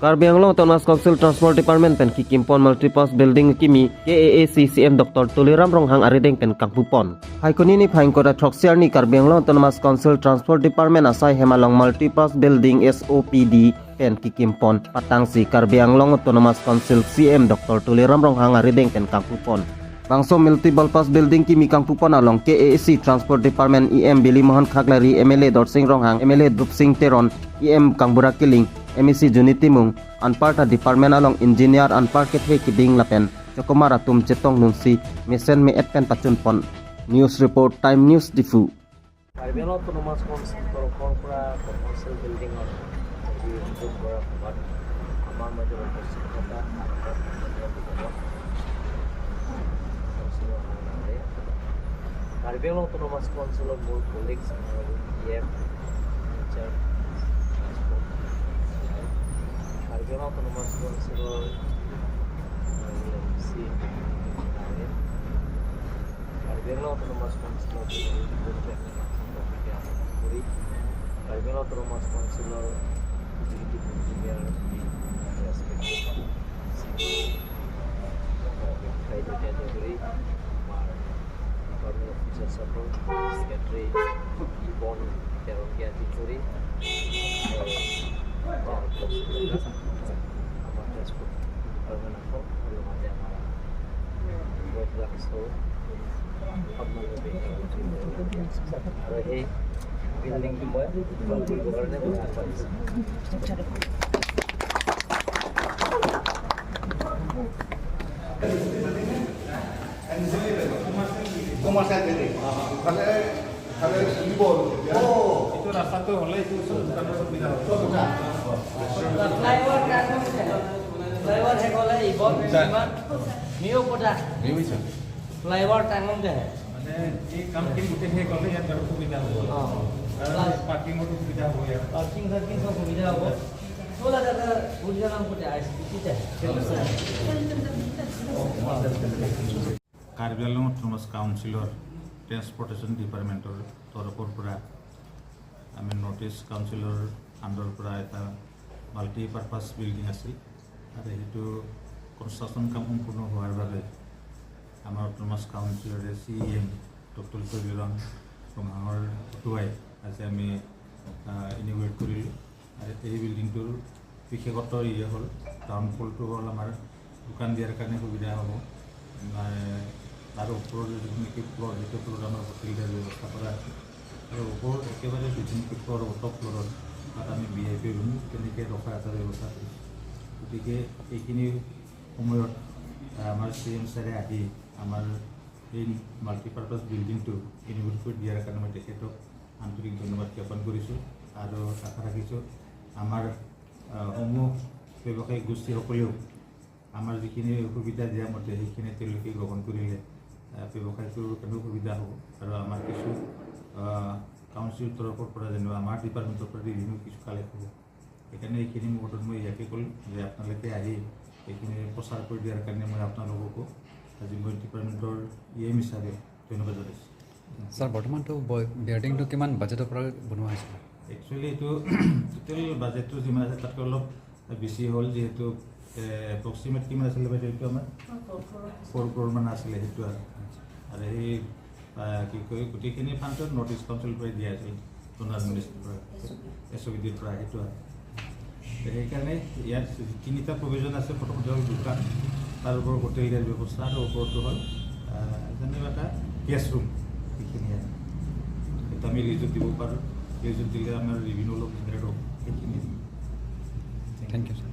Karbi Anglong Autonomous Council Transport Department pen Kikimpon Multipurpose Building Kimi KAACCM Dr. Tuliram Ronghang Arideng pen Kangpupon. Haikoni ni Phaingkora Thoksiar ni Karbi Anglong Autonomous Council Transport Department asai Hemalong Multipurpose Building SOPD pen Kikimpon Patangsi Karbi Anglong Autonomous Council CM Dr. Tuliram Ronghang Arideng pen Kangpupon. Bangso multi-purpose building kimi Kangpupon along KAAC Transport Department EM Billy Mohan Khaklari MLA Dorsing Ronghang MLA Drupsing Teron EM Kangbura Kiling MEC Juniti Mung Anparta Department along Engineer Anpar Kethe Kiding Lapen Chokomara Tum Chetong Nungsi Mesen Me Etpen Pachunpon News Report Time News Difu Karbi Anglong Autonomous Council Korpora Council Building or Amar Major Karbi Anglong Autonomous Council of more colleagues EM Teacher Transport Karbi Anglong Autonomous Council of MC Karbi Anglong Autonomous Council of Karbi Anglong Autonomous Council of Engineer Support Secretary Ibon Terongia Ticuri Amar Transport Department of belum ada hamalan buat langsung Padma lebih ada building semua bagus bukannya apa ¿Cómo se hace? Kale libor. Oh, itu rasa tuh oleh itu bukan sudah. Flyover है कोले इबोन मियो Kota Miu bisa. Flyover टांगम दे মানে এই কামটি গুটে হে গলে ইয়াত আৰু সুবিধা হ'ব পাৰ্কিংৰ সুবিধা হ'ব ইয়াত पार्किंग सर्किंग सब सुविधा हो थोड़ा ज्यादा सुविधा नाम को आइस किती Karbi Anglong Autonomous Councilor Transportation Departmentor তৰফৰ পৰা আমি নৰ্থ ইষ্ট কাউন্সিলৰ আণ্ডাৰৰ পৰা এটা মাল্টিপাৰপাছ বিল্ডিং আছিল আৰু সেইটো কনষ্ট্ৰাকশ্যন কাম সম্পূৰ্ণ হোৱাৰ বাবে আমাৰ অটোনমাছ কাউন্সিলৰে CEM ডক্টৰ তুলিৰাম ৰণহাঙৰ হতুৱাই আজি আমি ইনগ্ৰেট কৰিলোঁ আৰু এই বিল্ডিংটোৰ বিশেষত্ব হ'ল টাউন ফলটো হ'ল আমাৰ দোকান দিয়াৰ কাৰণে সুবিধা হ'ব তাৰ উপৰ যিখিনি ফ্লোৰ সেইটো ফ্লোৰ আমাৰ হোটেল ব্যৱস্থা কৰা আছে আৰু ওপৰত একেবাৰে যিখিনি ফ্লোৰ টপ ফ্লোৰত তাত আমি VIP ৰুম তেনেকৈ ৰখাৰ এটা ব্যৱস্থা কৰিছোঁ গতিকে এইখিনি সময়ত আমাৰ CM ছাৰে আহি আমাৰ এই মাল্টিপাৰপাছ বিল্ডিংটো ইনগ্ৰেট কৰি দিয়াৰ কাৰণে মই তেখেতক আন্তৰিক ধন্যবাদ জ্ঞাপন কৰিছোঁ আৰু আশা ৰাখিছোঁ আমাৰ সমূহ ব্যৱসায়িক গোষ্ঠীসকলেও আমাৰ যিখিনি সুবিধা দিয়া মতে সেইখিনি তেওঁলোকে গ্ৰহণ কৰিলে ব্যৱসায়টোৰ কাৰণেও সুবিধা হ'ব আৰু আমাৰ কিছু কাউন্সিলৰ তৰফৰ পৰা যেনিবা আমাৰ ডিপাৰ্টমেণ্টৰ পৰা ৰিভিনিউ কিছু কালেক্ট হ'ব সেইকাৰণে এইখিনি মুহূৰ্তত মই ইয়াকে ক'লোঁ যে আপোনালোকে আহি এইখিনি প্ৰচাৰ কৰি দিয়াৰ কাৰণে মই আপোনালোককো আজি মই ডিপাৰ্টমেণ্টৰ EM হিচাপে ধন্যবাদ জনাইছোঁ স্যাৰ বৰ্তমানটো বিল্ডিংটো কিমান বাজেটৰ পৰা বনোৱা হৈছে একচুৱেলি এইটো টোটেল বাজেটটো যিমান আছে তাতকৈ অলপ বেছি হ'ল যিহেতু এপ্ৰক্সিমেট কিমান আছিলে বাইদেউ এইটো আমাৰ 4 crore মান আছিলে সেইটো আৰু সেই কি কয় গোটেইখিনি ফাণ্ডত নৰ্থ ইষ্ট কাউন্সিলৰ পৰা দিয়া আছিল ডোনাৰ মিনিষ্ট্ৰীৰ পৰা SOPDৰ পৰা সেইটো সেইকাৰণে ইয়াত তিনিটা প্ৰভিজন আছে প্ৰথমতে হ'ল দোকান তাৰ ওপৰত হোটেল দিয়াৰ ব্যৱস্থা আৰু ওপৰতো হ'ল যেনিবা এটা গেষ্ট ৰুম সেইখিনি সেইটো আমি লিজত দিব পাৰোঁ লিজত দিলে আমাৰ ৰেভিনিউ অলপ জেনেৰেট হ'ব সেইখিনি থ্যাংক ইউ স্যাৰ